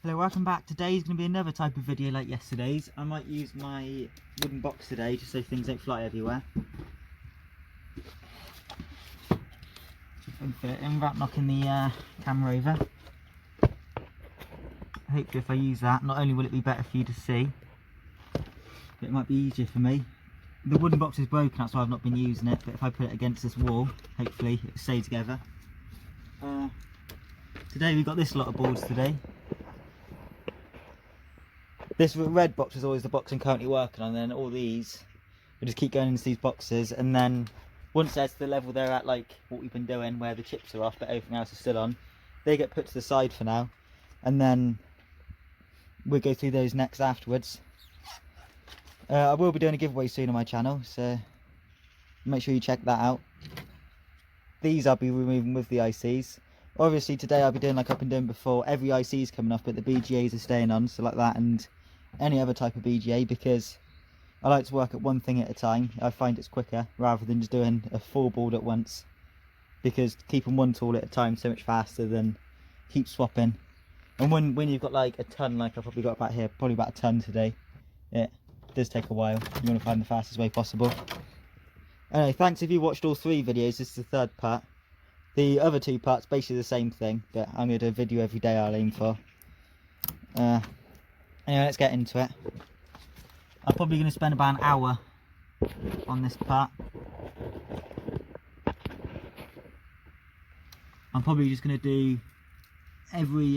Hello, welcome back. Today's going to be another type of video like yesterday's. I might use my wooden box today just so things don't fly everywhere. Fit it in without knocking the camera over. Hopefully if I use that, not only will it be better for you to see, but it might be easier for me. The wooden box is broken, that's why I've not been using it, but if I put it against this wall, hopefully it'll stay together. Today we've got this lot of boards today. This red box is always the box I'm currently working on, and then all these, we just keep going into these boxes, and then once they're to the level they're at, like what we've been doing, where the chips are off but everything else is still on, they get put to the side for now, and then we'll go through those next afterwards. I will be doing a giveaway soon on my channel, so make sure you check that out. These I'll be removing with the ICs. Obviously today I'll be doing like I've been doing before, every IC is coming off but the BGAs are staying on, so like that and any other type of BGA, because I like to work at one thing at a time. I find it's quicker rather than just doing a full board at once, because keeping one tool at a time so much faster than keep swapping. And when you've got like a ton, like I've probably got about here, probably about a ton today, it does take a while. You want to find the fastest way possible. Anyway, thanks if you watched all three videos. This is the third part. The other two parts basically the same thing, but I'm going to do a video every day I'll aim for. Anyway, let's get into it. I'm probably going to spend about an hour on this part. I'm probably just going to do every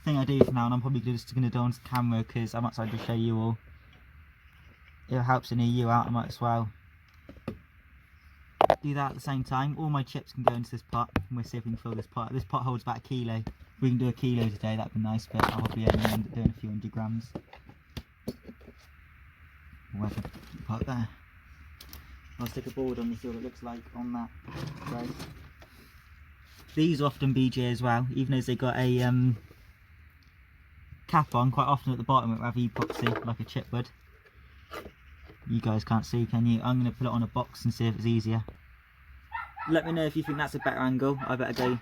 thing I do from now on. I'm probably just going to do onto the camera because I'm outside to show you all. It helps any you out, I might as well do that at the same time. All my chips can go into this pot, and we'll see if we can fill this pot. This pot holds about 1 kilo. If we can do 1 kilo today, that'd be nice, but I'll probably only end up doing a few 100 grams. Where's the pot there? I'll stick a board on to see what it looks like on that tray. These are often BJ as well, even as they got a cap on. Quite often at the bottom it will have epoxy, like a chip would. You guys can't see, can you? I'm going to put it on a box and see if it's easier. Let me know if you think that's a better angle. I better go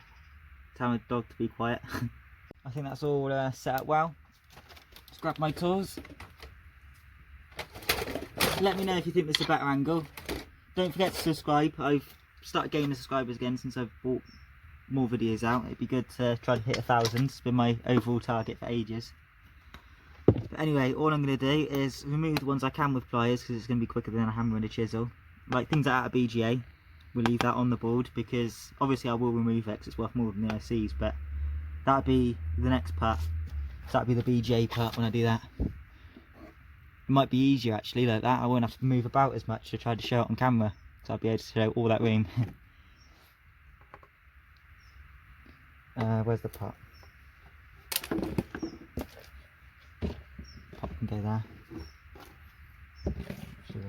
tell my dog to be quiet. I think that's all set up well. Just grab my tools. Let me know if you think this is a better angle. Don't forget to subscribe. I've started gaining subscribers again since I've brought more videos out. It'd be good to try to hit 1,000. It's been my overall target for ages. But anyway, all I'm going to do is remove the ones I can with pliers, because it's going to be quicker than a hammer and a chisel. Like things that are out of BGA, we'll leave that on the board, because obviously I will remove it because it's worth more than the ICs, but that'll be the next part. So that'll be the BGA part when I do that. It might be easier actually like that. I won't have to move about as much to try to show it on camera, so I'll be able to show all that room. Where's the pot? Pot can go there. Sure.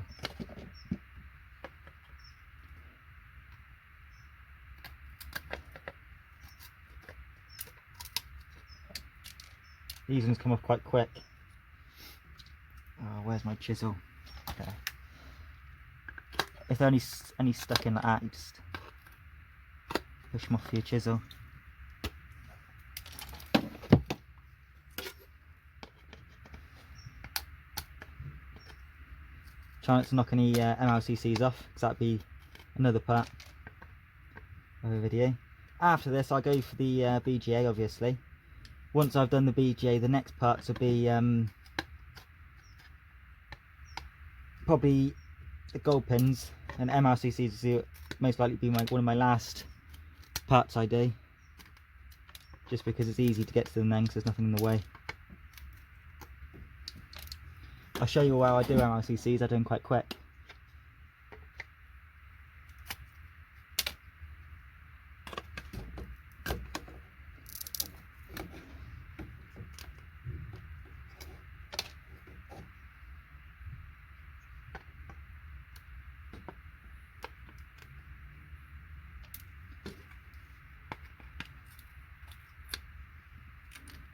These ones come off quite quick. Oh, where's my chisel? Okay. If they're any stuck in like that, you just push them off with your chisel. Try not to knock any MLCCs off, because that'd be another part of the video. After this I'll go for the BGA obviously. Once I've done the BGA, the next parts will be probably the gold pins, and MLCCs will most likely be one of my last parts I do. Just because it's easy to get to them then, because there's nothing in the way. I'll show you how I do MLCCs, I do them quite quick.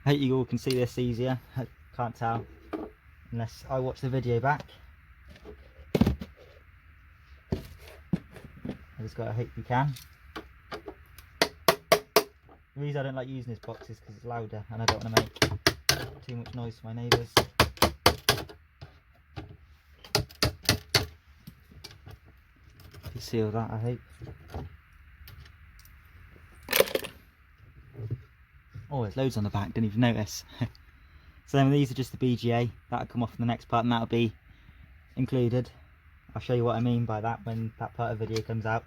I hope you all can see this easier. I can't tell unless I watch the video back. I just gotta hope you can. The reason I don't like using this box is because it's louder and I don't want to make much noise for my neighbours. You see all that, I hope. Oh, there's loads on the back, didn't even notice. So then these are just the BGA, that'll come off in the next part and that'll be included. I'll show you what I mean by that when that part of the video comes out.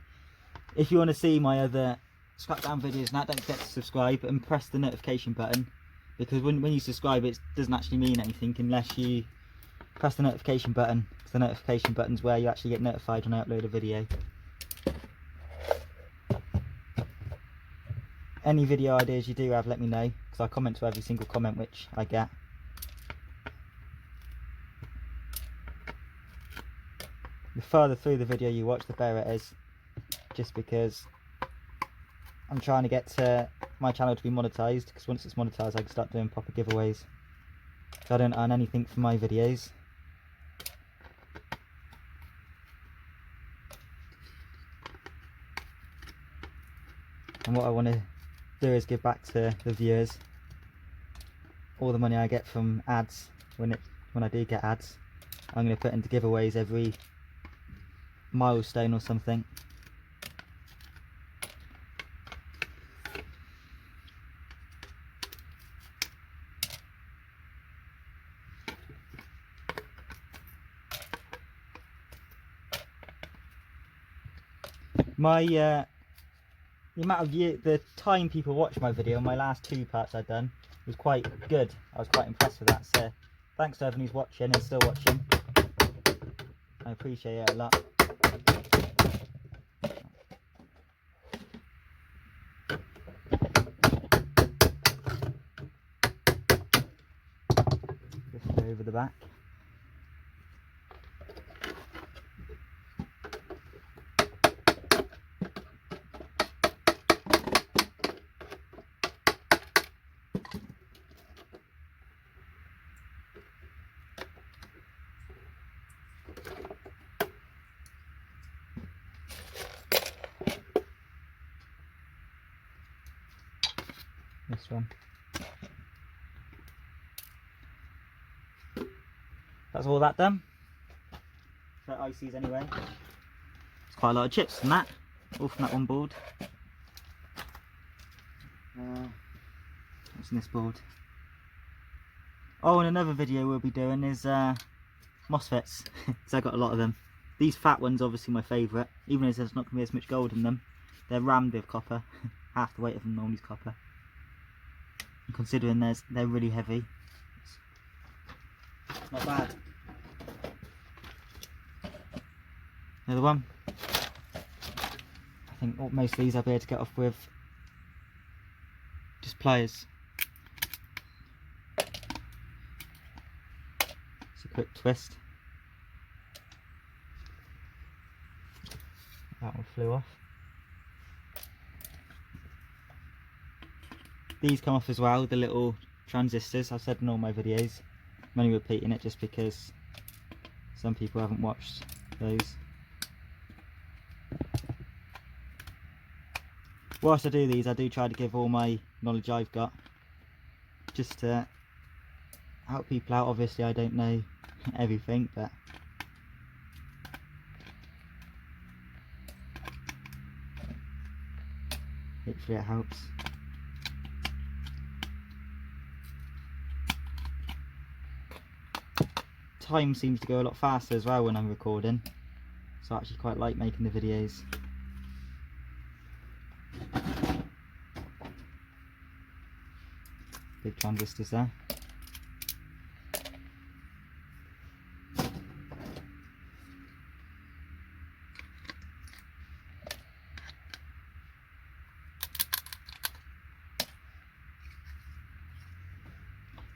If you want to see my other scrapdown videos and that, don't forget to subscribe and press the notification button, because when you subscribe it doesn't actually mean anything unless you press the notification button, because the notification button's where you actually get notified when I upload a video. Any video ideas you do have, let me know, because I comment to every single comment which I get. The further through the video you watch, the better it is, just because I'm trying to get my channel to be monetized, because once it's monetized I can start doing proper giveaways. So I don't earn anything from my videos. And what I want to do is give back to the viewers all the money I get from ads. When I do get ads, I'm going to put into giveaways every milestone or something. The time people watch my video, my last 2 parts I've done, was quite good. I was quite impressed with that, so thanks to everyone who's watching and still watching. I appreciate it a lot. Just go over the back. This one. That's all that done. So ICs anyway. It's quite a lot of chips from that. All from that one board. What's in this board? Oh, and another video we'll be doing is MOSFETs. So I got a lot of them. These fat ones obviously my favourite, even though there's not going to be as much gold in them. They're rammed with copper. Half the weight of them normally is copper. And considering they're really heavy, it's not bad. Another one. I think most of these I'll be able to get off with just pliers. It's a quick twist. That one flew off. These come off as well, the little transistors. I've said in all my videos. I'm only repeating it just because some people haven't watched those. Whilst I do these, I do try to give all my knowledge I've got, just to help people out. Obviously I don't know everything, but hopefully it helps. Time seems to go a lot faster as well when I'm recording, so I actually quite like making the videos. Big transistors there.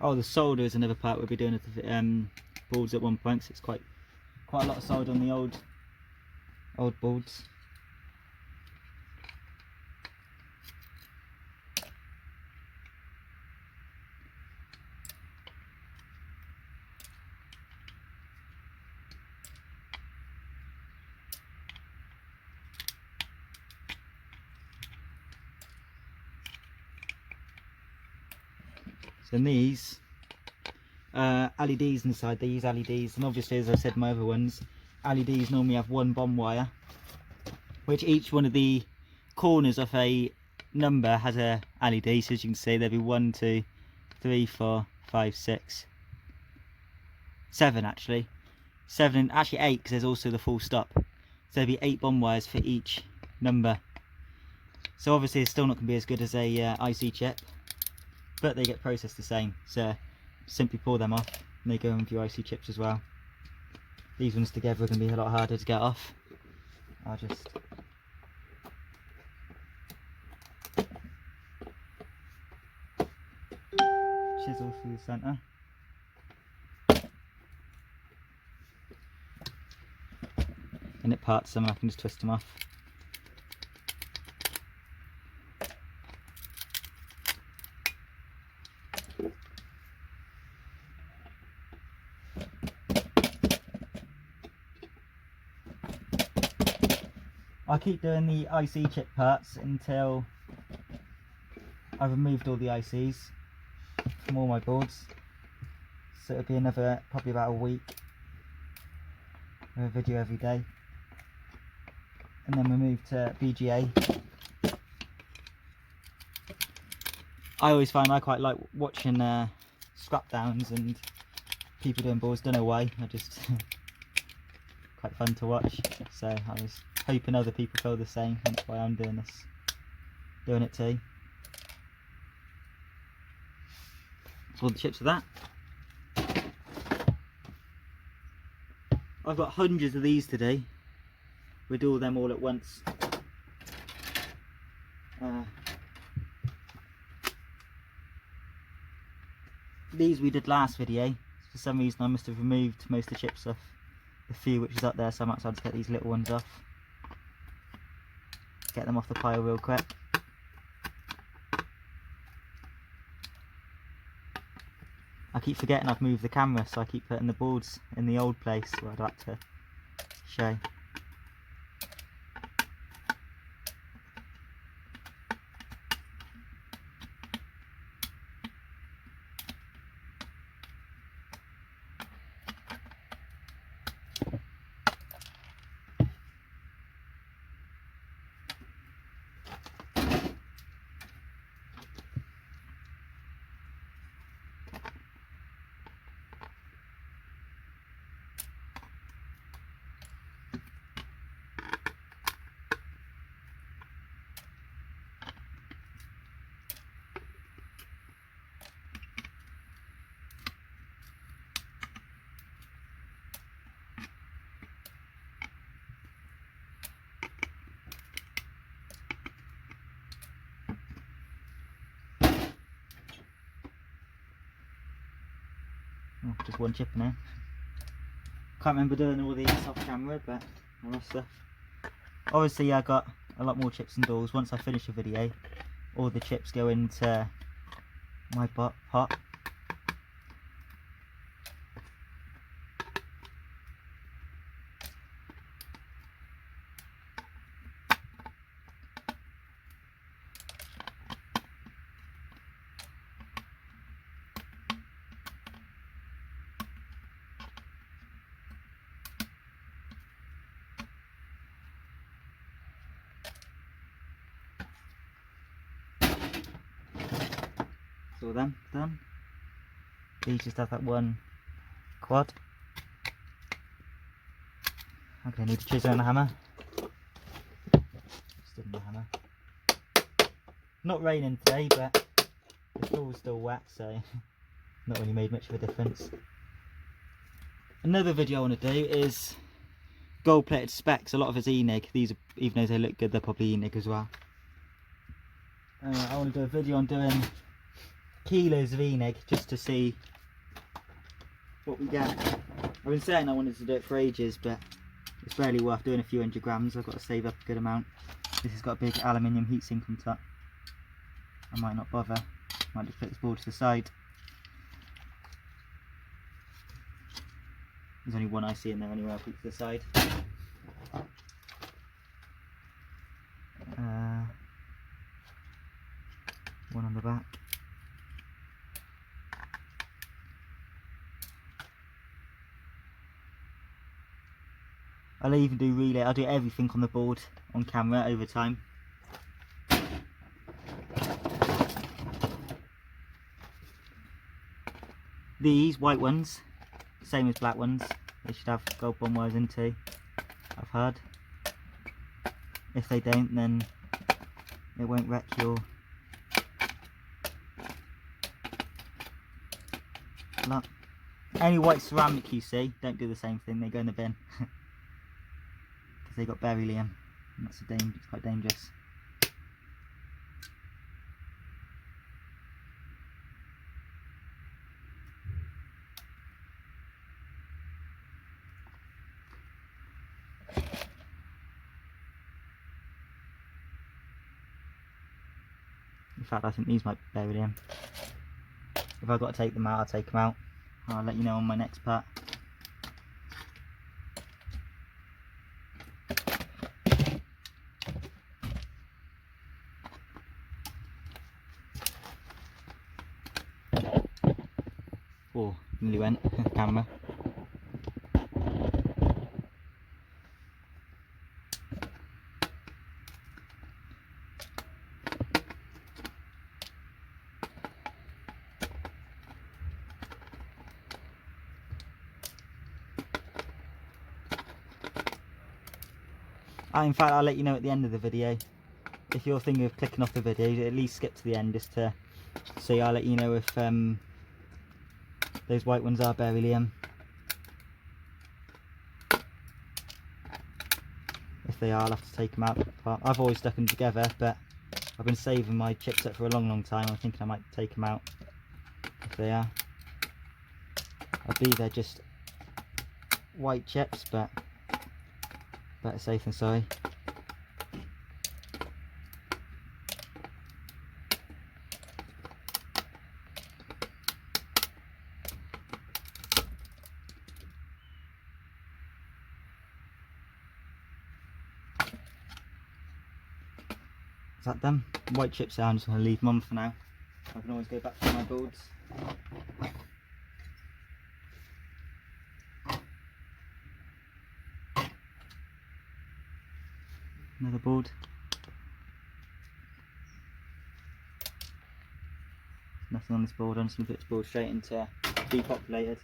Oh, the solder is another part we'll be doing at the boards at one point, so it's quite a lot of solder on the old boards. So these LEDs inside. They use LEDs, and obviously, as I said, my other ones, LEDs normally have one bond wire, which each one of the corners of a number has a LED. So as you can see, there'll be 1, 2, 3, 4, 5, 6, 7 actually. 7, actually 8, because there's also the full stop. So there'll be 8 bond wires for each number. So obviously it's still not going to be as good as a IC chip, but they get processed the same. So simply pull them off and they go in with your IC chips as well. These ones together are going to be a lot harder to get off. I'll just chisel through the centre. And it parts them and I can just twist them off. I'll keep doing the IC chip parts until I've removed all the ICs from all my boards. So it'll be another, probably about a week with a video every day. And then we move to BGA. I always find I quite like watching scrap downs and people doing boards, don't know why, I just quite fun to watch. So I was hoping other people feel the same, that's why I'm doing it too. So all the chips of that. I've got hundreds of these today. We'll do them all at once. These we did last video. For some reason I must have removed most of the chips off the few which is up there, so I might as well just get these little ones off. Get them off the pile real quick. I keep forgetting I've moved the camera, so I keep putting the boards in the old place where I'd like to show. Oh, just one chip in there. Can't remember doing all these off camera, but I must have. Obviously I got a lot more chips and balls. Once I finish the video, all the chips go into my pot. All them done. These just have that one quad. I'm going to need a chisel and a hammer. Just in the hammer. Not raining today, but the floor's still wet, so not really made much of a difference. Another video I want to do is gold plated specs. A lot of it's Enig. These are, even though they look good, they're probably Enig as well. I want to do a video on doing kilos of Enig just to see what we get. I've been saying I wanted to do it for ages, but it's rarely worth doing a few 100 grams. I've got to save up a good amount. This has got a big aluminium heatsink on top. I might not bother. Might just put this board to the side. There's only one IC in there anyway, I'll put it to the side. One on the back. I'll even do relay. I'll do everything on the board on camera over time. These white ones, same as black ones, they should have gold bond wires in too, I've heard. If they don't, then it won't wreck your lot. Any white ceramic you see, don't do the same thing, they go in the bin. Because they got beryllium, and that's it's quite dangerous. In fact, I think these might be beryllium. If I've got to take them out, I'll take them out. I'll let you know on my next part. Oh, nearly went. Camera. In fact, I'll let you know at the end of the video. If you're thinking of clicking off the video, at least skip to the end just to see. I'll let you know if those white ones are beryllium. If they are, I'll have to take them out. I've always stuck them together, but I've been saving my chips up for a long time. I'm thinking I might take them out if they are. I believe they're just white chips, but better safe than sorry. Is that them? White chips there, I'm just going to leave them on for now. I can always go back to my boards. Another board. Nothing on this board, I'm just going to put this board straight into depopulated.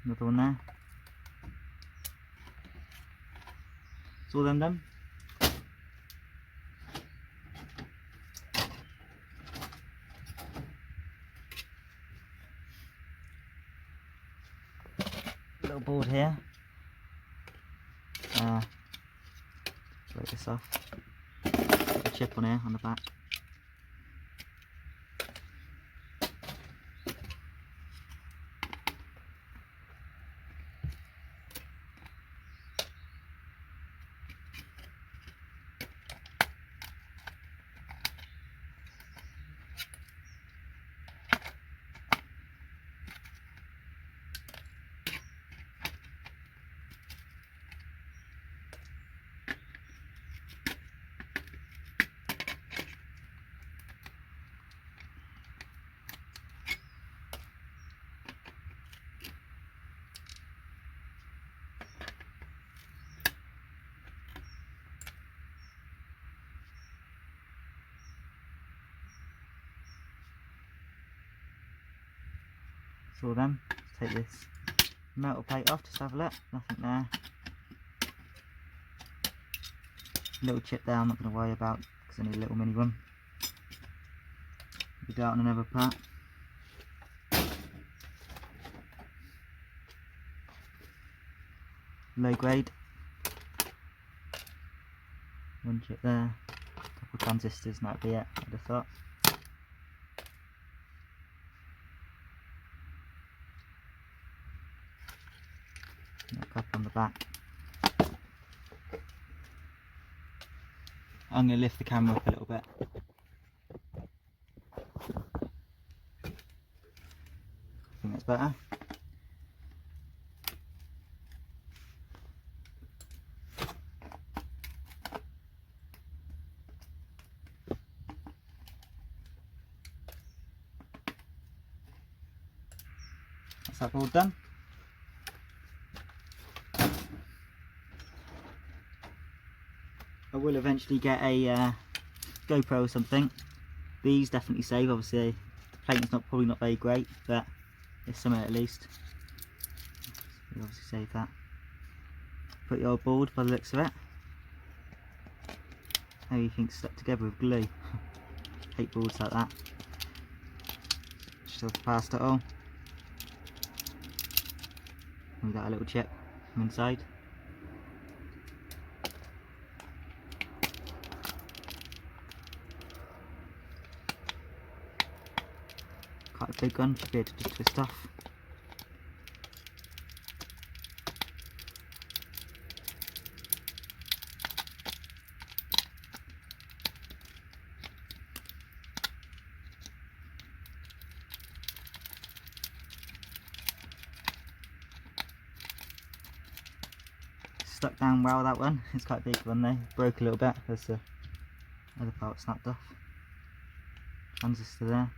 Another one there. It's all them done. Little board here. Break this off. Put a chip on here on the back. All them. Let's take this metal plate off, just have a look. Nothing there. Little chip there I'm not going to worry about because I need a little mini one. We'll do that on another part. Low grade. One chip there. Couple transistors and that'd be it, I'd have thought. back. I'm going to lift the camera up a little bit. I think that's better. That's that board done. I will eventually get a GoPro or something. These definitely save. Obviously the plating's probably not very great, but it's something at least. We obviously save that. Pretty old board by the looks of it. Everything's stuck together with glue. Hate boards like that. Still past it all. We got a little chip from inside. Quite a big one, should be able to just twist off. Stuck down well, that one. It's quite a big one though. Broke a little bit because the other part snapped off. Transistor there.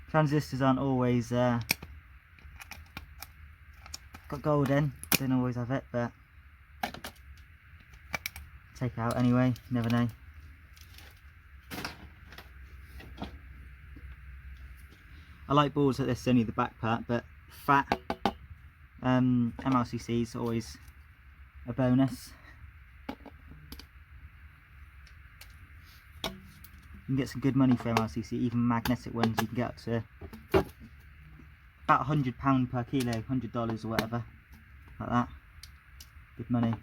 Transistors aren't always got gold in, don't always have it, but take it out anyway, you never know. I like boards like this, only the back part, but fat MLCC is always a bonus. You can get some good money for MLCC, even magnetic ones you can get up to about £100 per kilo, $100 or whatever, like that. Good money.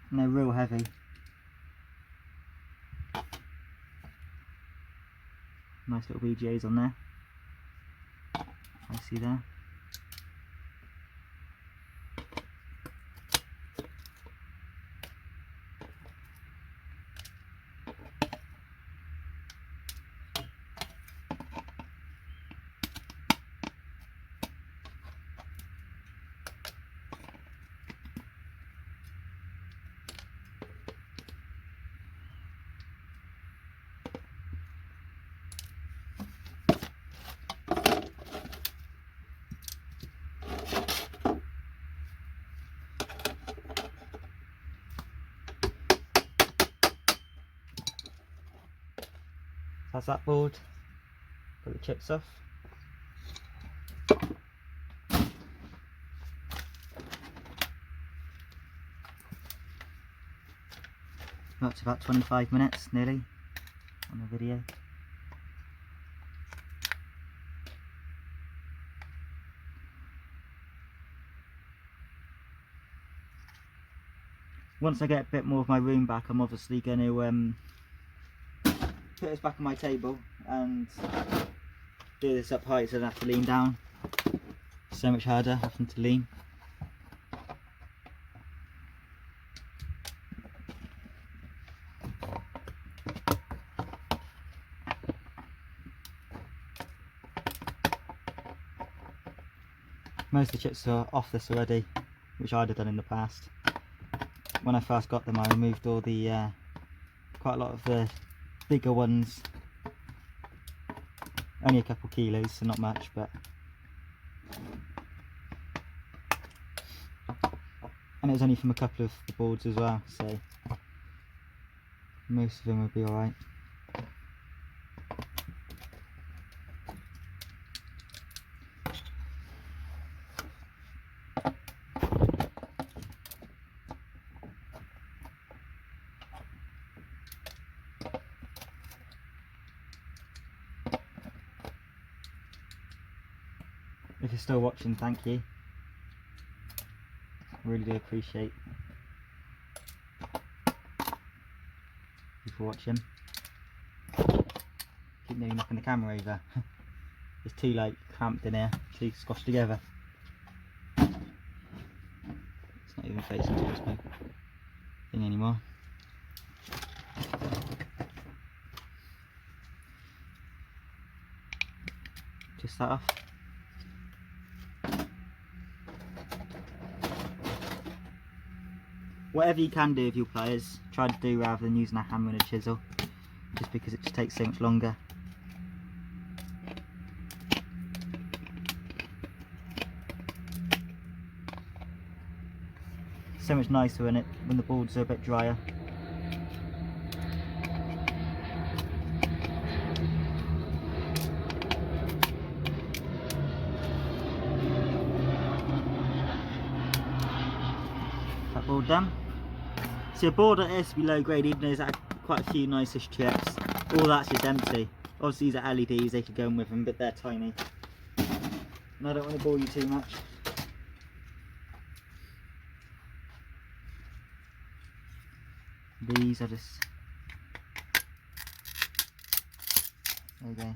And they're real heavy. Nice little VGAs on there. I see there. That's that board. Got the chips off. Got to about 25 minutes nearly on the video. Once I get a bit more of my room back, I'm obviously going to put this back on my table and do this up high so I don't have to lean down. So much harder having to lean. Most of the chips are off this already, which I'd have done in the past. When I first got them, I removed all the quite a lot of the bigger ones. Only a couple kilos, so not much, but and it was only from a couple of the boards as well, so most of them would be alright. If you're still watching, thank you. Really do appreciate you for watching. Keep nearly knocking the camera over. It's too like clamped in here, too squashed together. It's not even facing towards my thing anymore. Just that off. Whatever you can do with your pliers, try to do rather than using a hammer and a chisel, just because it just takes so much longer. So much nicer when the boards are a bit drier. That board done. So a board like this will be low grade, even though there's quite a few nice-ish chips. All that's just empty. Obviously these are LEDs, they could go in with them, but they're tiny. And I don't want to bore you too much. These are just... there we go.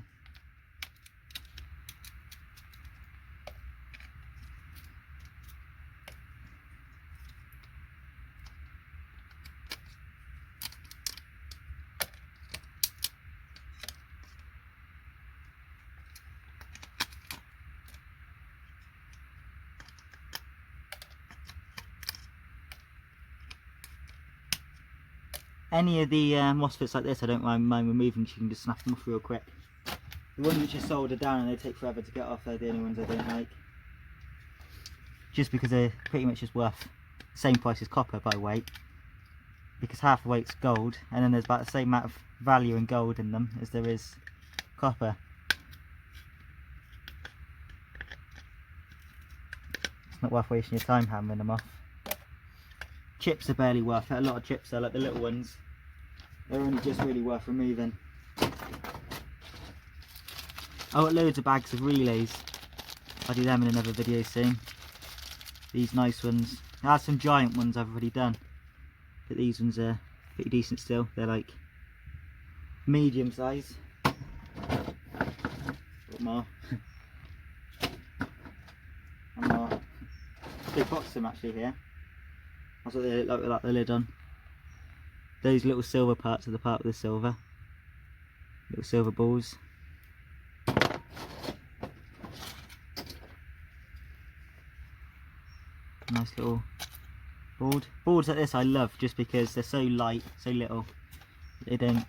Any of the MOSFETs like this I don't mind removing, so you can just snap them off real quick. The ones which are soldered down and they take forever to get off, they're the only ones I don't like. Just because they're pretty much just worth the same price as copper by weight. Because half the weight's gold, and then there's about the same amount of value in gold in them as there is copper. It's not worth wasting your time hammering them off. Chips are barely worth it. A lot of chips are, like the little ones, they're only just really worth removing. Oh, got loads of bags of relays. I'll do them in another video soon. These nice ones. I have some giant ones I've already done, but these ones are pretty decent still. They're like medium size. Got more. And more. Big box of them actually here. That's what they look like the lid on. Those little silver parts are the part with the silver. Little silver balls. Nice little board. Boards like this I love just because they're so light, so little. They don't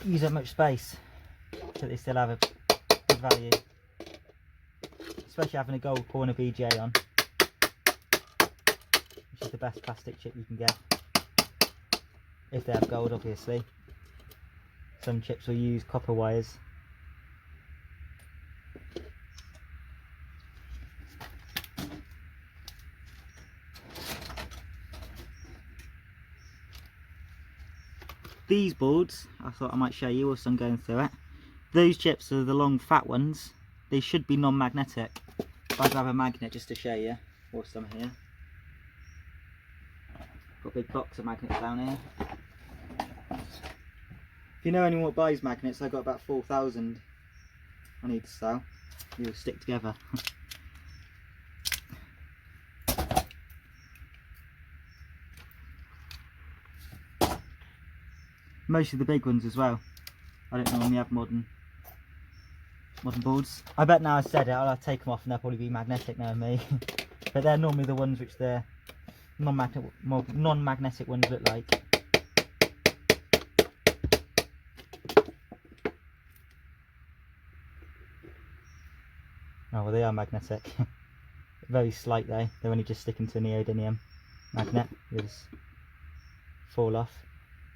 use up much space, but they still have a good value. Especially having a gold corner BJ on, which is the best plastic chip you can get. If they have gold, obviously. Some chips will use copper wires. These boards, I thought I might show you whilst I'm going through it. Those chips are the long fat ones. They should be non-magnetic. If I grab a magnet just to show you whilst I'm here. Got a big box of magnets down here. If you know anyone what buys magnets, I've got about 4,000 I need to sell. They all stick together. Most of the big ones as well. I don't normally have modern boards. I bet now I said it, I'll take them off and they'll probably be magnetic now, me. But they're normally the ones which the non-magnetic ones look like. Oh well, they are magnetic. Very slight though, they're only just sticking to a neodymium magnet, they just fall off.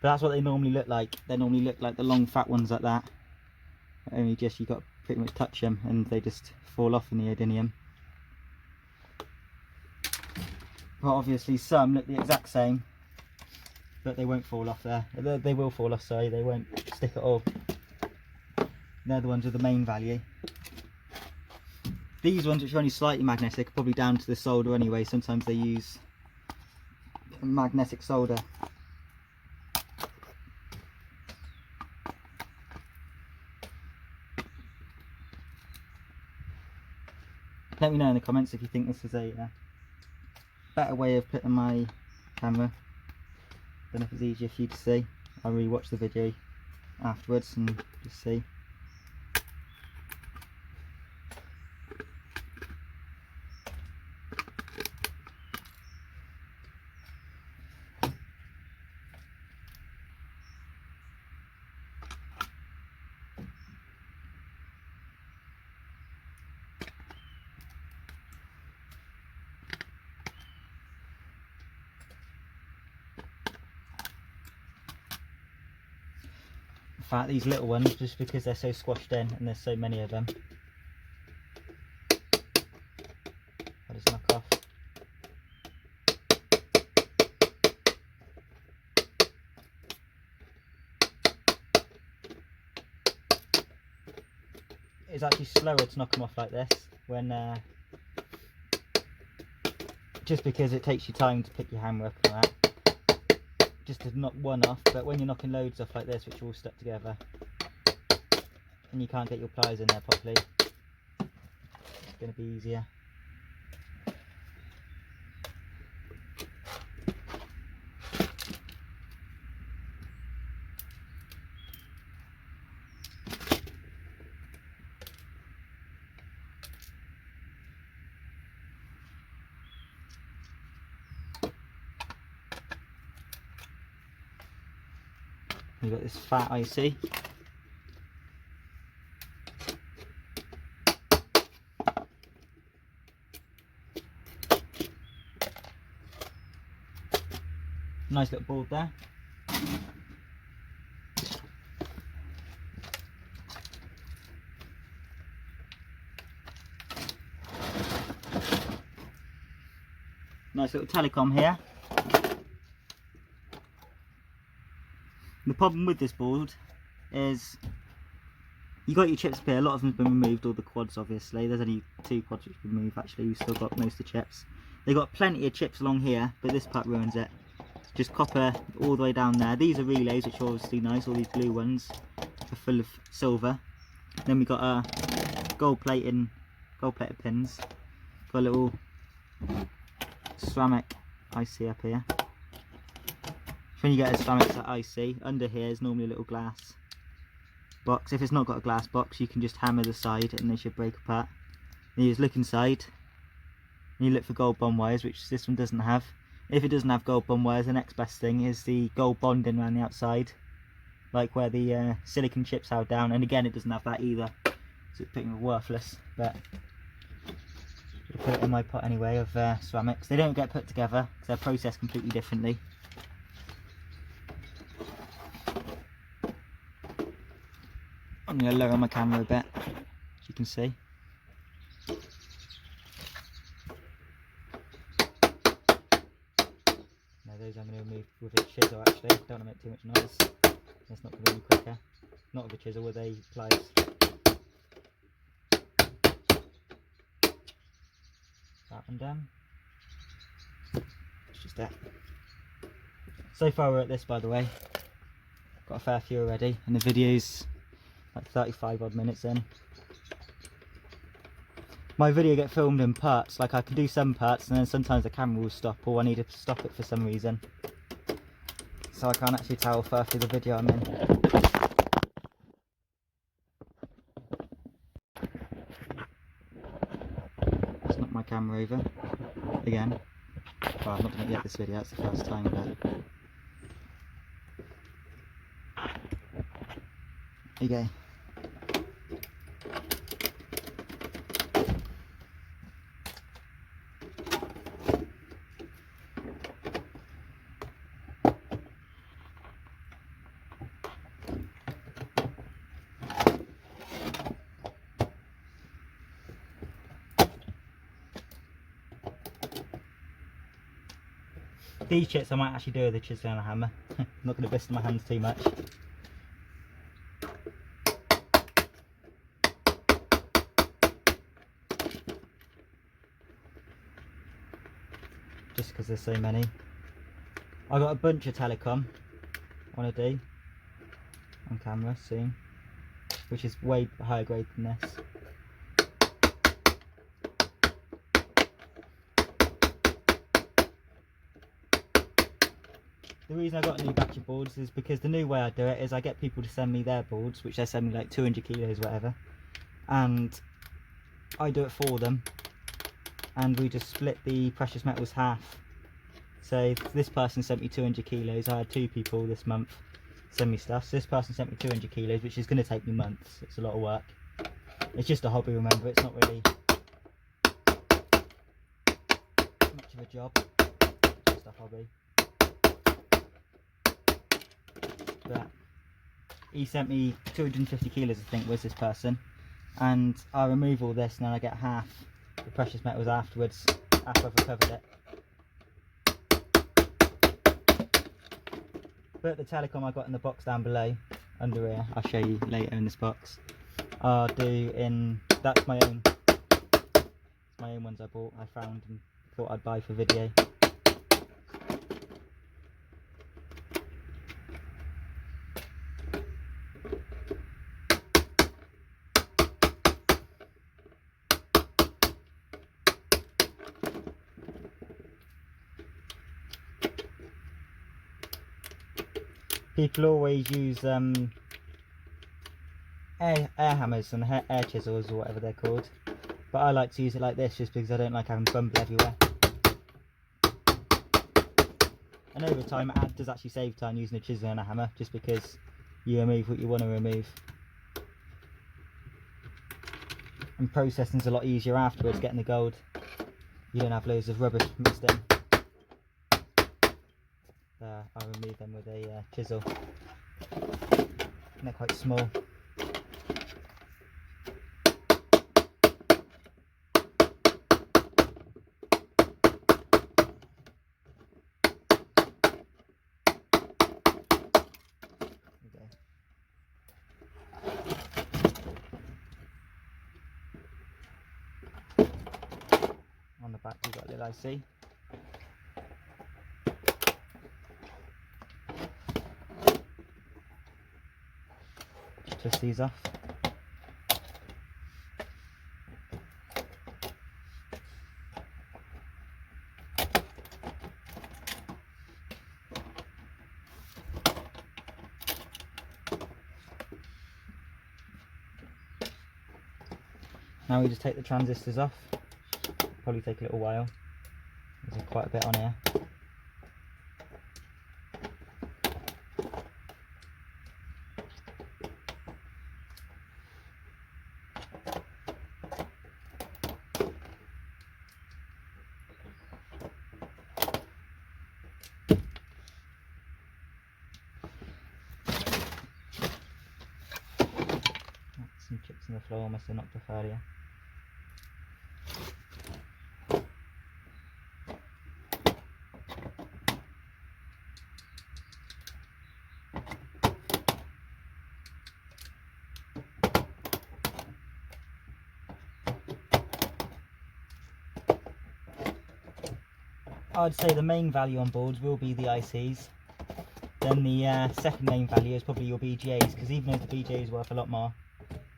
But that's what they normally look like. They normally look like the long fat ones like that. Only just, you got to pretty much touch them and they just fall off the neodymium. But obviously some look the exact same, but they won't fall off there. They will fall off, sorry, they won't stick at all. They're the ones with the main value. These ones, which are only slightly magnetic, are probably down to the solder anyway. Sometimes they use magnetic solder. Let me know in the comments if you think this is a better way of putting my camera. Don't know if it's easier for you to see. I'll re-watch the video afterwards and just see. In fact, these little ones, just because they're so squashed in and there's so many of them, I'll just knock off. It's actually slower to knock them off like this when just because it takes you time to pick your hammer up and all that. Just to knock one off, but when you're knocking loads off like this, which are all stuck together, and you can't get your pliers in there properly, it's going to be easier. You've got this fat IC. Nice little board there. Nice little telecom here. The problem with this board is you got your chips up here. A lot of them have been removed, all the quads obviously. There's only 2 quads which have been removed actually. We've still got most of the chips. They've got plenty of chips along here, but this part ruins it. Just copper all the way down there. These are relays, which are obviously nice. All these blue ones are full of silver. Then we got gold-plated pins. Got a little ceramic IC up here. When you get a ceramic IC, under here is normally a little glass box. If it's not got a glass box, you can just hammer the side and they should break apart. And you just look inside and you look for gold bond wires, which this one doesn't have. If it doesn't have gold bond wires, the next best thing is the gold bonding around the outside, like where the silicon chips held down. And again, it doesn't have that either, so it's pretty worthless. But I'll put it in my pot anyway of ceramics. They don't get put together because they're processed completely differently. I'm going to lower my camera a bit, as you can see. Now those I'm going to remove with a chisel actually. Don't want to make too much noise. It's not going to be any quicker. Not with a chisel, with a pliers. That one done. It's just that. So far we're at this, by the way. Got a fair few already, and the video's like 35 odd minutes in. My video get filmed in parts, like I can do some parts and then sometimes the camera will stop, or I need to stop it for some reason. So I can't actually tell how far through the video I'm in. Just knock my camera over again. Well, I'm not going to get this video, it's the first time, but there you go. these chips I might actually do with a chisel and a hammer. I'm not going to blister my hands too much. Just because there's so many. I got a bunch of telecom I want to do on camera soon, which is way higher grade than this. The reason I got a new batch of boards is because the new way I do it is I get people to send me their boards, which they send me like 200 kilos whatever, and I do it for them, and we just split the precious metals half. So this person sent me 200 kilos, I had 2 people this month send me stuff, so this person sent me 200 kilos, which is going to take me months. It's a lot of work. It's just a hobby, remember, it's not really much of a job, it's just a hobby. But he sent me 250 kilos I think was this person, and I remove all this and then I get half the precious metals afterwards after I've recovered it. But the telecom I got in the box down below under here, I'll show you later in this box, I'll do in, that's my own ones I bought, I found and thought I'd buy for video. People always use air hammers and air chisels or whatever they're called, but I like to use it like this just because I don't like having bumble everywhere. And over time it does actually save time using a chisel and a hammer, just because you remove what you want to remove. And processing's a lot easier afterwards, getting the gold. You don't have loads of rubbish mixed in. I'll remove them with a chisel. And they're quite small. On the back you've got a little IC. Twist these off. Now we just take the transistors off. Probably take a little while. There's quite a bit on here. Some chips on the floor, must have knocked off earlier. I'd say the main value on boards will be the ICs. Then the second main value is probably your BGAs, because even though the BGA is worth a lot more,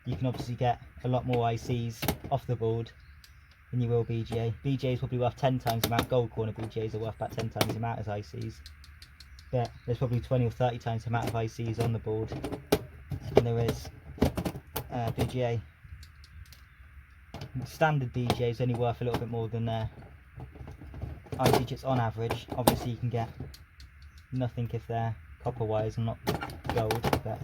you can obviously get a lot more ICs off the board than you will BGA. BGA is probably worth 10 times the amount. Gold corner BGAs are worth about 10 times the amount as ICs. But there's probably 20 or 30 times the amount of ICs on the board than there is BGA. Standard BGA is only worth a little bit more than IC chips on average. Obviously you can get nothing if they're copper wires and not gold, but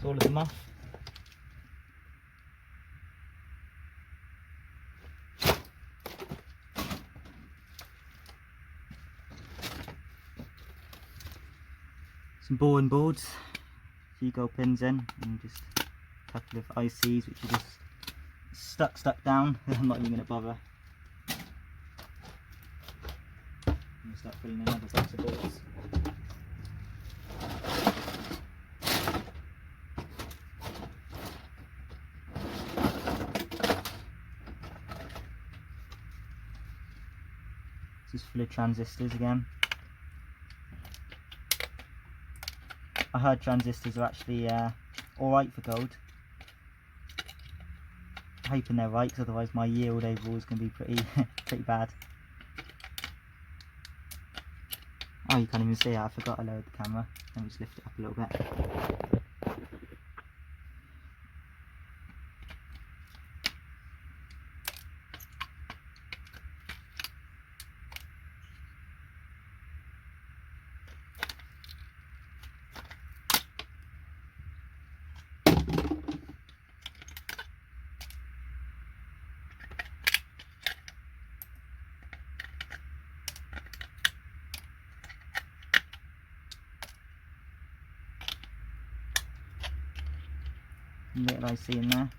all of them off. Some boring boards, a few gold pins in, and just a couple of ICs which are just stuck down. I'm not even going to bother. I'm going to start filling another box of boards. This is full of transistors again. I heard transistors are actually alright for gold. I'm hoping they're right, because otherwise my yield overall is going to be pretty bad. Oh, you can't even see it. I forgot I lowered the camera. Let me just lift it up a little bit. Little IC in there.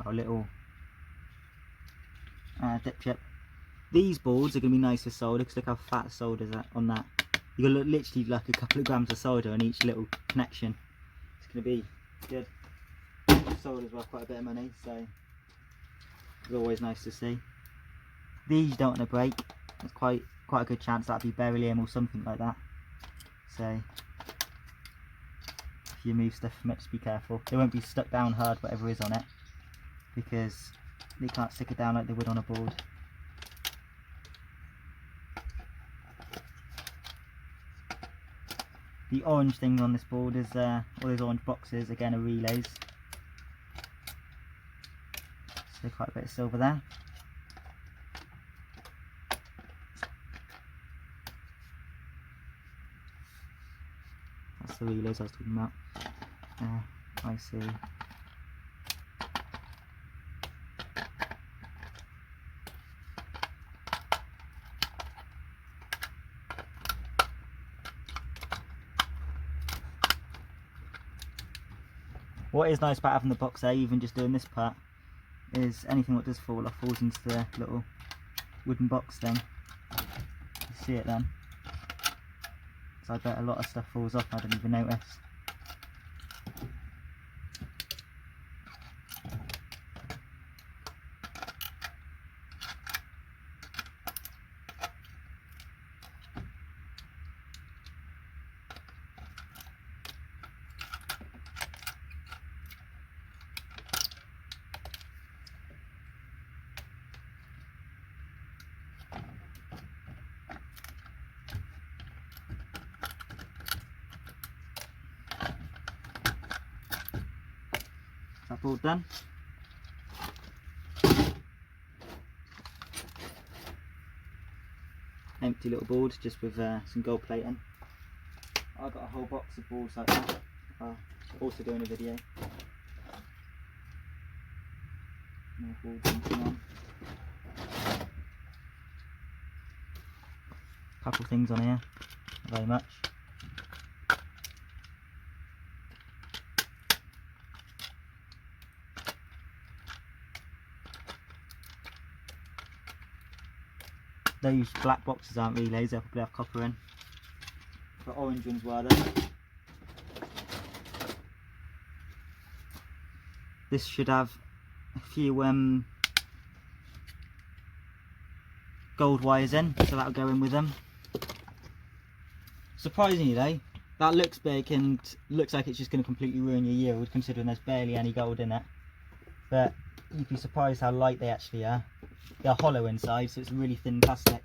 Oh, little dip chip. These boards are going to be nice for solder, because look how fat solder's on that. You've got literally like a couple of grams of solder on each little connection. It's going to be good. Solder's worth quite a bit of money, so it's always nice to see. These don't want to break. There's quite a good chance that'd be beryllium or something like that. So if you move stuff from it, just be careful. They won't be stuck down hard, whatever is on it, because they can't stick it down like they would on a board. The orange thing on this board is all those orange boxes, again, are relays. So quite a bit of silver there. That's the relays I was talking about. I see. What is nice about having the box there, even just doing this part, is anything that does fall off falls into the little wooden box thing. You see it then? So I bet a lot of stuff falls off, I didn't even notice. That board done. Empty little board just with some gold plating. I've got a whole box of boards like that. Also doing a video. More boards jumping on. Couple things on here, not very much. Those black boxes aren't relays, they'll probably have copper in. But orange ones were though. This should have a few gold wires in, so that'll go in with them. Surprisingly though, that looks big and looks like it's just going to completely ruin your yield, considering there's barely any gold in it. But you'd be surprised how light they actually are. They're hollow inside, so it's really thin plastic.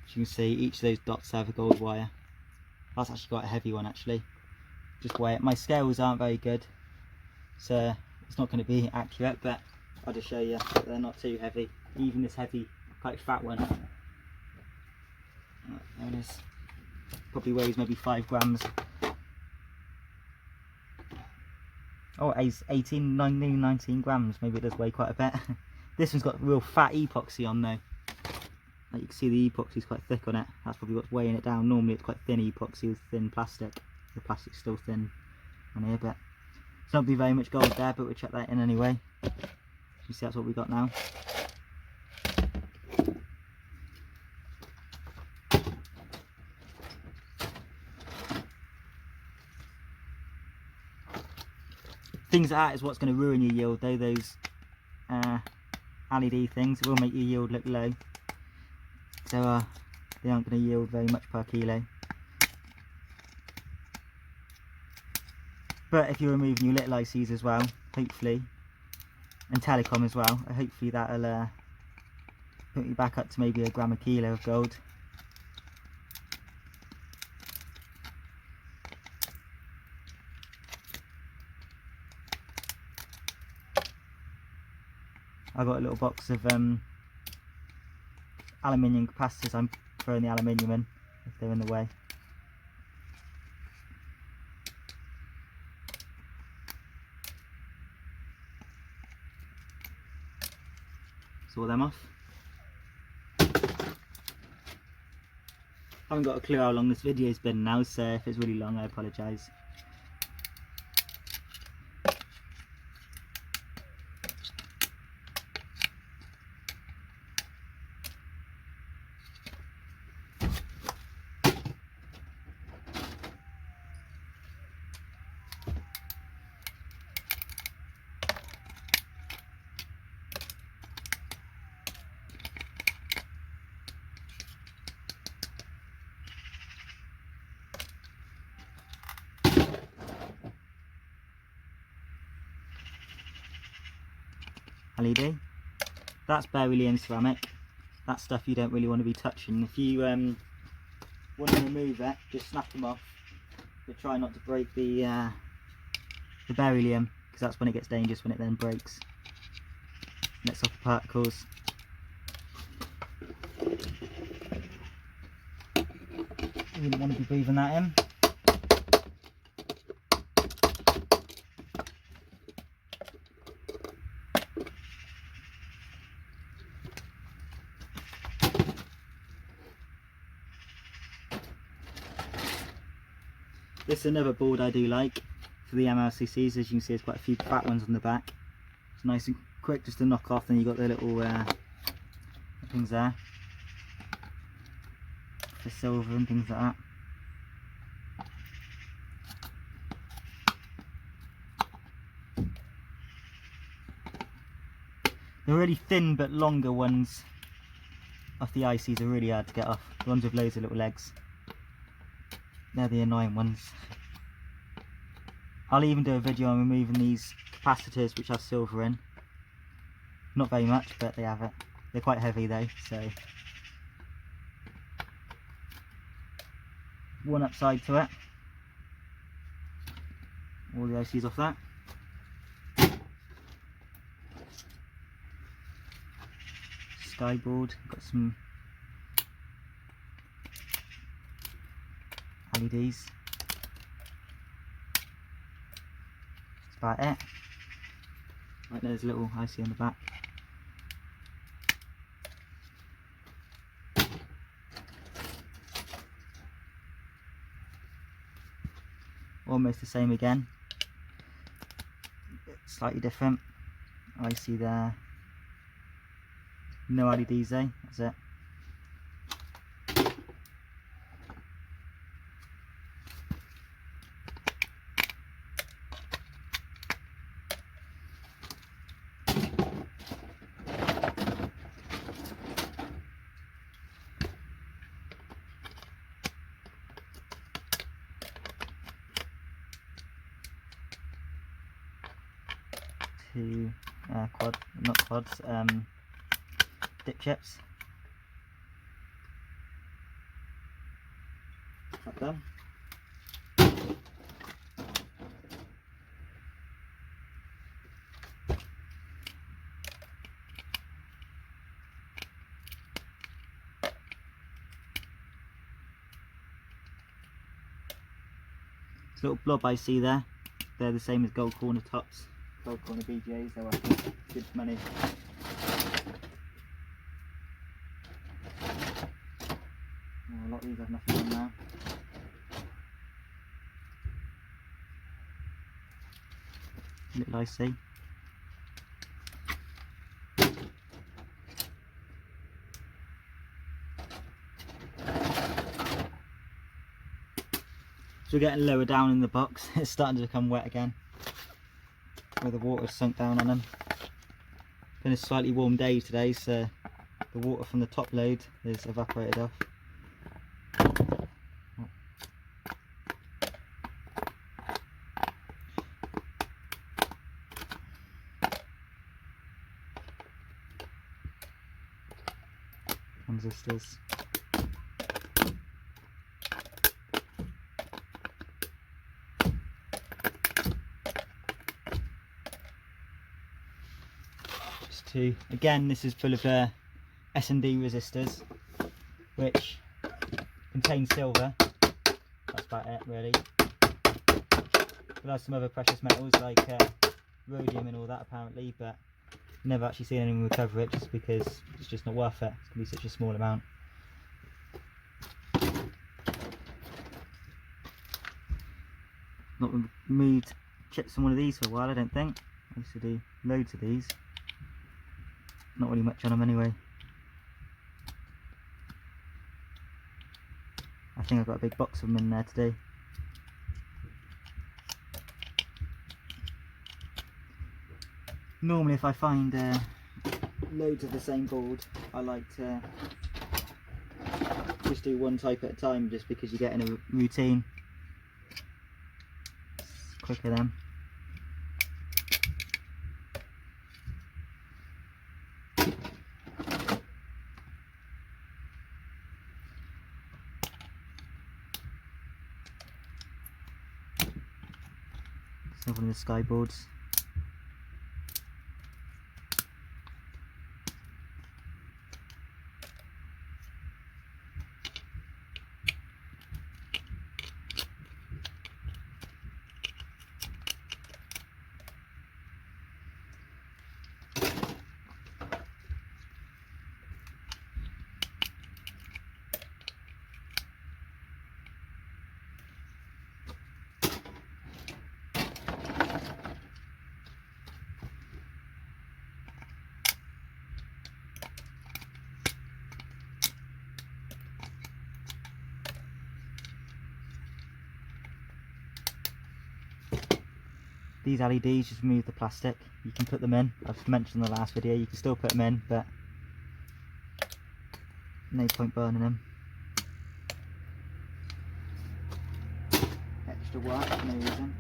As you can see, each of those dots have a gold wire. That's actually quite a heavy one actually. just weigh it. My scales aren't very good, so it's not going to be accurate, but I'll just show you that they're not too heavy. Even this heavy, quite fat one, there it is, probably weighs maybe 5 grams. Oh, it's 18, 19 grams, maybe it does weigh quite a bit. This one's got real fat epoxy on though. Like you can see the epoxy is quite thick on it. That's probably what's weighing it down. Normally it's quite thin epoxy with thin plastic. The plastic's still thin on here, but it's not be very much gold there, but we'll check that in anyway. You see that's what we got now. Things like that is what's going to ruin your yield though, those LED things. It will make your yield look low. So they aren't going to yield very much per kilo. But if you're removing your little ICs as well, hopefully, and telecom as well, hopefully that'll put you back up to maybe 1 gram a kilo of gold. I've got a little box of aluminium capacitors. I'm throwing the aluminium in if they're in the way. Saw them off. I haven't got a clue how long this video's been now, so if it's really long I apologise. LED. That's beryllium ceramic. That's stuff you don't really want to be touching. If you want to remove it, just snap them off, but try not to break the beryllium, because that's when it gets dangerous, when it then breaks. Lets off the particles. You wouldn't want to be breathing that in. This is another board I do like for the MLCCs. As you can see, there's quite a few fat ones on the back. It's nice and quick just to knock off. Then you've got the little things there for silver and things like that. The really thin but longer ones off the ICs are really hard to get off. The ones with loads of little legs. They're the annoying ones. I'll even do a video on removing these capacitors which have silver in. Not very much, but they have it. They're quite heavy though, so. One upside to it. All the ICs off that. Skyboard, got some LEDs. That's about it. Right, there's a little IC on the back. Almost the same again. Slightly different. IC there. No LEDs though, that's it. Two dip chips. Like that. This little blob I see there, they're the same as gold corner tops, gold corner BJs, they're worth good money. Oh, a lot of these have nothing on now. Little I see. So we're getting lower down in the box. It's starting to become wet again, where the water's sunk down on them. Been a slightly warm day today, so the water from the top load is evaporated off. Transistors. Again, this is full of S&D resistors, which contain silver. That's about it, really. It has some other precious metals like rhodium and all that, apparently, but never actually seen anyone recover it just because it's just not worth it. It's going to be such a small amount. Not removed chips from one of these for a while, I don't think. I used to do loads of these. Not really much on them anyway. I think I've got a big box of them in there today. Normally if I find loads of the same board, I like to just do one type at a time, just because you get in a routine. It's quicker then. One of the sky boards. These LEDs just remove the plastic. You can put them in. I've mentioned in the last video, you can still put them in, but no point burning them. Extra work for no reason.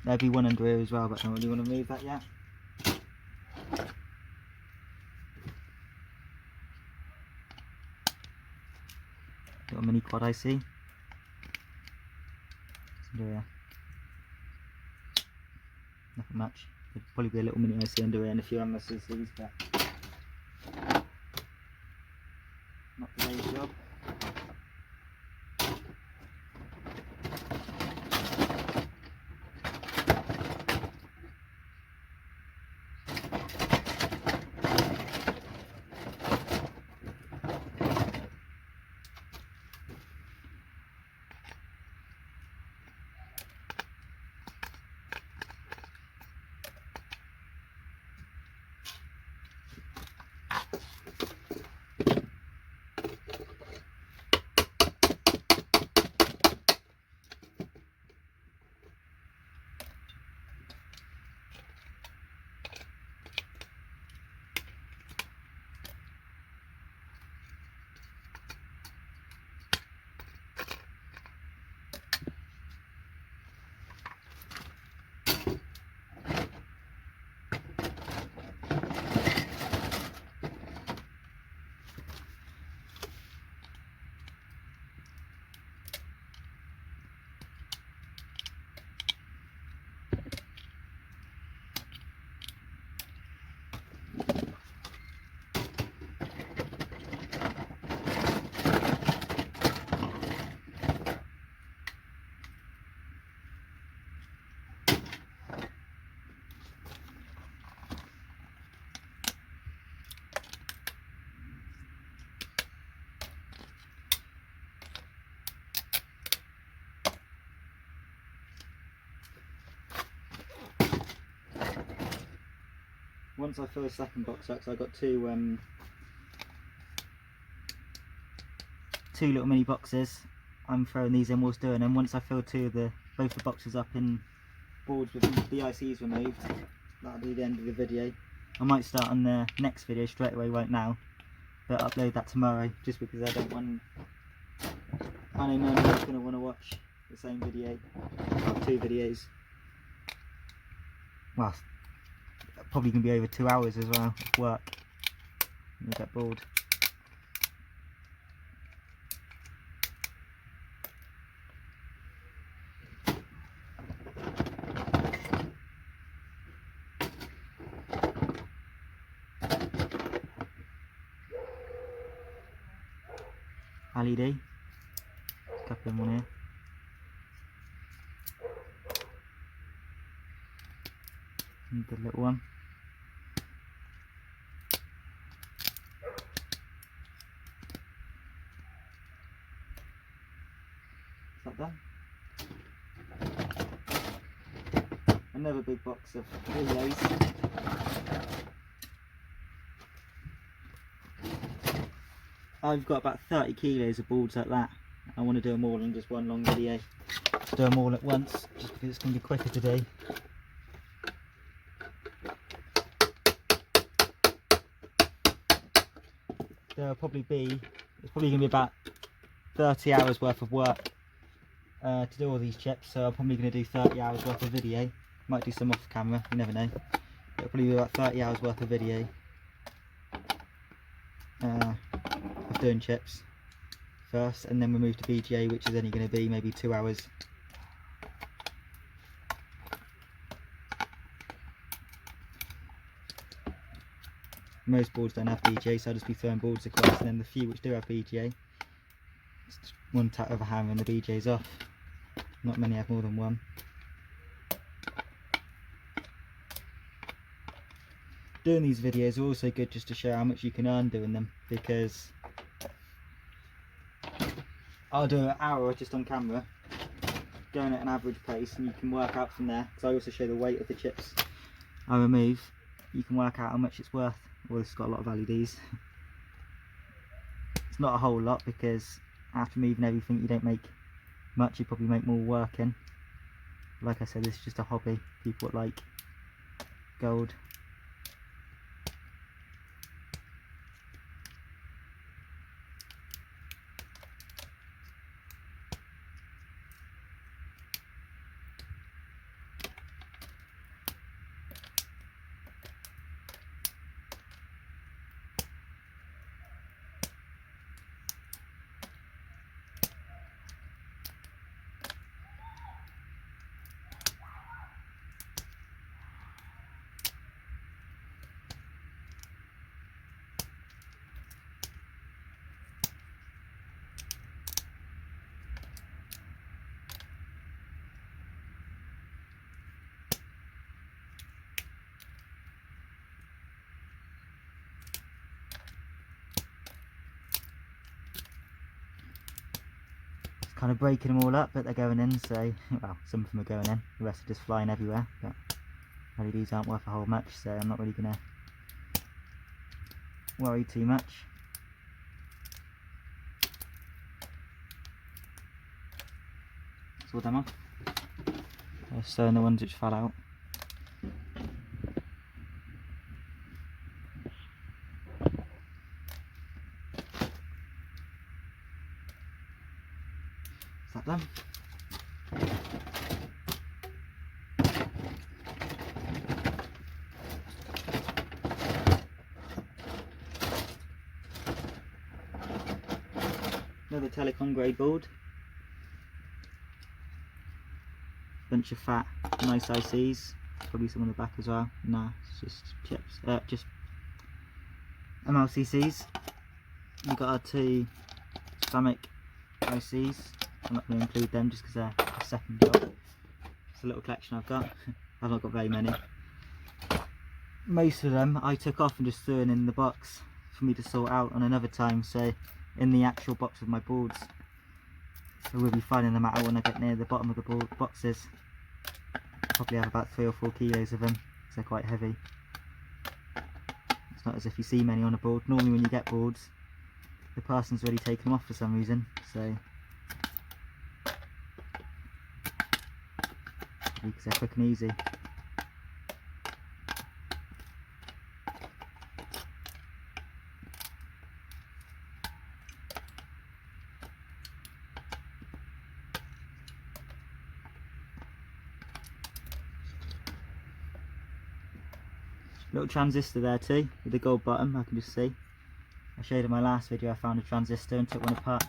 There'll be one under here as well, but I don't really want to move that yet. Little mini quad IC. Under here. Nothing much. There'll probably be a little mini IC under here and a few MSCs, but not today's job. once I fill the second box up, so I've got two little mini boxes. I'm throwing these in whilst doing them. Once I fill both the boxes up in boards with the ICs removed, that'll be the end of the video. I might start on the next video straight away right now, but upload that tomorrow, just because I know none of you are going to want to watch the same video, or 2 videos. Well, probably going to be over 2 hours as well of work. You'll get bored. LED, couple in one here. And the little one. Is that done? Another big box of relays. I've got about 30 kilos of boards like that. I want to do them all in just one long video. Do them all at once, just because it's going to be quicker today. It's probably going to be about 30 hours worth of work to do all these chips, so I'm probably going to do 30 hours worth of video. Might do some off camera, you never know. It'll probably be about 30 hours worth of video of doing chips first, and then we move to BGA, which is only going to be maybe 2 hours. Most boards don't have BGA, so I'll just be throwing boards across, and then the few which do have BGA, just one tap of a hammer and the BGA's off. Not many have more than one. Doing these videos are also good just to show how much you can earn doing them, because I'll do an hour just on camera, going at an average pace, and you can work out from there, because I also show the weight of the chips I remove. You can work out how much it's worth. Well, this has got a lot of LEDs. It's not a whole lot, because after moving everything you don't make much, you probably make more working. Like I said, this is just a hobby. People that like gold. Kind of breaking them all up, but they're going in, so, well, some of them are going in, the rest are just flying everywhere, but LEDs aren't worth a whole much, so I'm not really going to worry too much. That's all them off. So the ones which fell out. Is that done? Another Telecom grade board. Bunch of fat, nice ICs. Probably some on the back as well. Nah, it's just chips. Just MLCCs. We've got our 2 stomach ICs. I'm not going to include them just because they're a second job. It's a little collection I've got. I've not got very many. Most of them I took off and just threw in the box for me to sort out on another time, so in the actual box of my boards. So we'll be finding them out when I get near the bottom of the boxes. Probably have about 3 or 4 kilos of them, because they're quite heavy. not as if you see many on a board. Normally when you get boards, the person's already taken them off for some reason, so because they're quick and easy. Little transistor there too, with the gold bottom, I can just see. I showed in my last video I found a transistor and took one apart.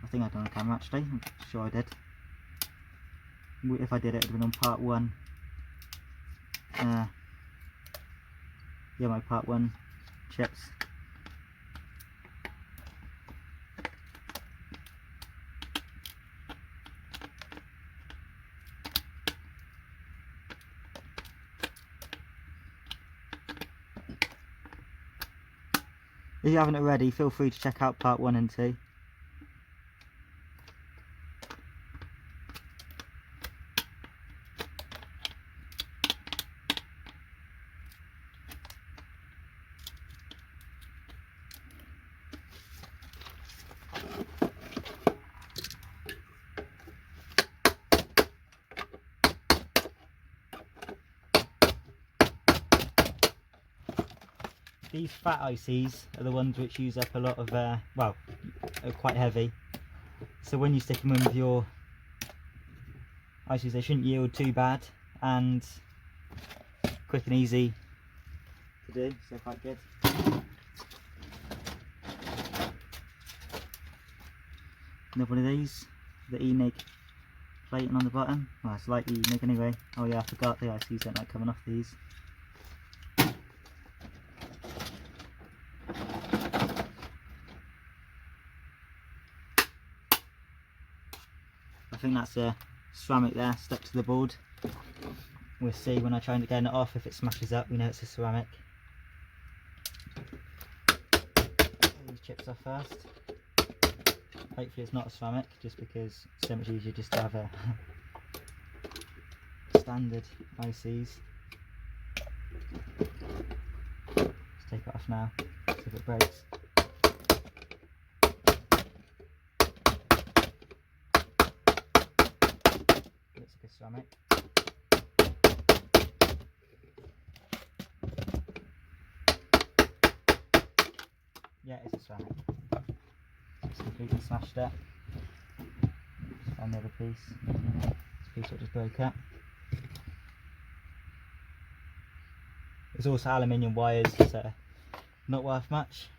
I think I did on camera actually, I'm sure I did. If I did it, it would have been on part 1. Yeah, my part 1 chips. If you haven't already, feel free to check out part 1 and 2. These fat ICs are the ones which use up a lot of, well, are quite heavy. So when you stick them in with your ICs, they shouldn't yield too bad, and quick and easy to do, so quite good. Another one of these, the E-nig plating on the bottom. Well, it's like E-nig anyway. Oh yeah, I forgot the ICs don't like coming off these. I think that's a ceramic there stuck to the board. We'll see when I try and get it off. If it smashes up, we know it's a ceramic. Get these chips off first. Hopefully it's not a ceramic, just because it's so much easier just to have a standard ICs. Let's take it off now, see if it breaks. Looks like a ceramic. Yeah, it's a ceramic. It's completely smashed it. Just find the other piece. This piece that just broke up. There's also aluminium wires, so not worth much.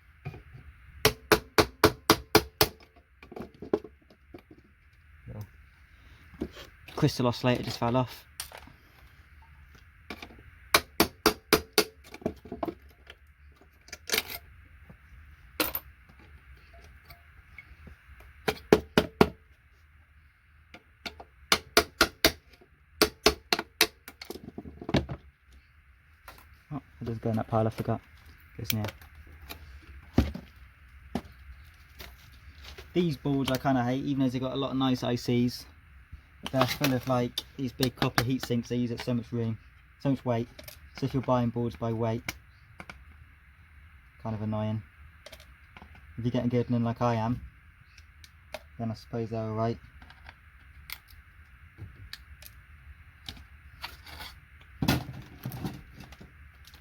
Little crystal oscillator just fell off. Oh, it does go in that pile, I forgot. Goes near. These boards I kind of hate, even though they've got a lot of nice ICs. They're full of like these big copper heat sinks. They use up so much room, so much weight. So if you're buying boards by weight, kind of annoying. If you're getting good in like I am, then I suppose they're alright.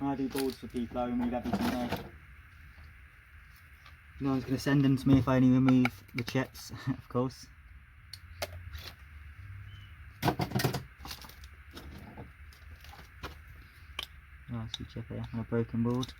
I do boards for people, I remove everything there. No one's going to send them to me if I only remove the chips, of course. Oh, I see a chip here on a broken board.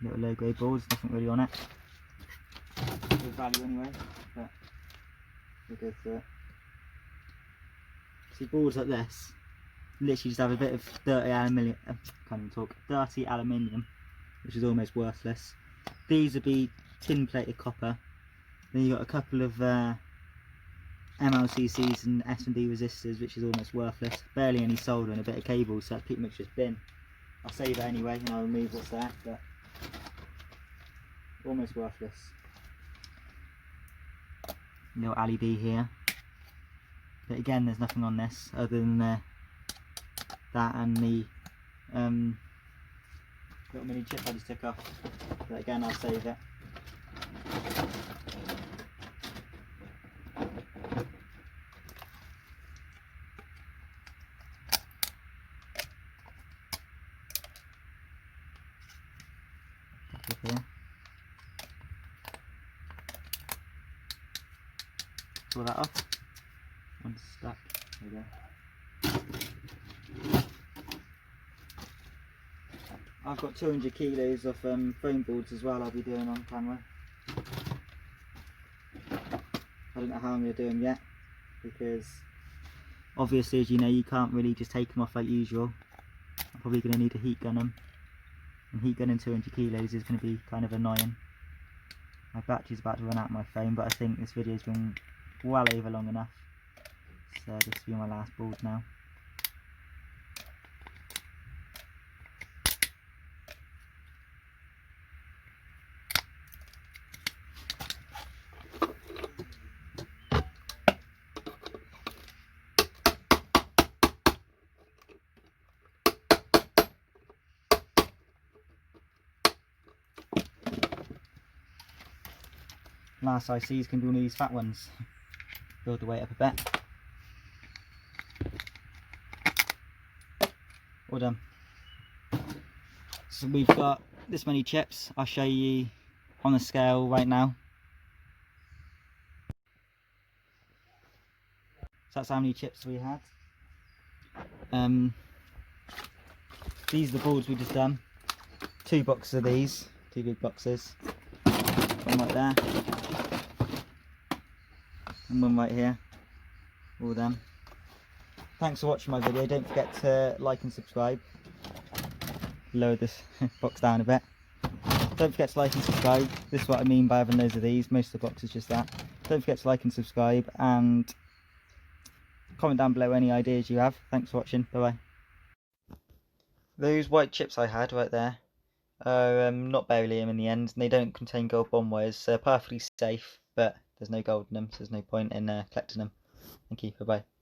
Little low grade boards, nothing really on it. Good value anyway, but we'll go through it. See, boards like this literally just have a bit of dirty aluminium, can't even talk, dirty aluminium, which is almost worthless. These would be tin plated copper. Then you've got a couple of MLCCs and S&D resistors, which is almost worthless. Barely any solder and a bit of cable, so that's pretty much just bin. I'll save it anyway and I'll remove what's there, but almost worthless. Little LED here, but again there's nothing on this other than that and the little mini chip I just took off, but again I'll save it. Here. Pull that off. One stuck. There we go. I've got 200 kilos of foam boards as well I'll be doing on camera. I don't know how I'm going to do them yet, because obviously, as you know, you can't really just take them off like usual. I'm probably going to need to heat gun them, and heat gunning 200 kilos is going to be kind of annoying. My battery's about to run out of my phone, but I think this video's been well over long enough, so this will be my last board now. Last IC is going to be one of these fat ones. Build the weight up a bit. All done. So we've got this many chips. I'll show you on the scale right now. So that's how many chips we had. These are the boards we just done. 2 boxes of these, 2 big boxes. One right there. And one right here. All done. Thanks for watching my video. Don't forget to like and subscribe. Lower this box down a bit. Don't forget to like and subscribe. This is what I mean by having loads of these. Most of the box is just that. Don't forget to like and subscribe, and comment down below any ideas you have. Thanks for watching. Bye bye. Those white chips I had right there are not beryllium in the end, and they don't contain gold bond wires, so they're perfectly safe, but there's no gold in them, so there's no point in collecting them. Thank you. Bye bye.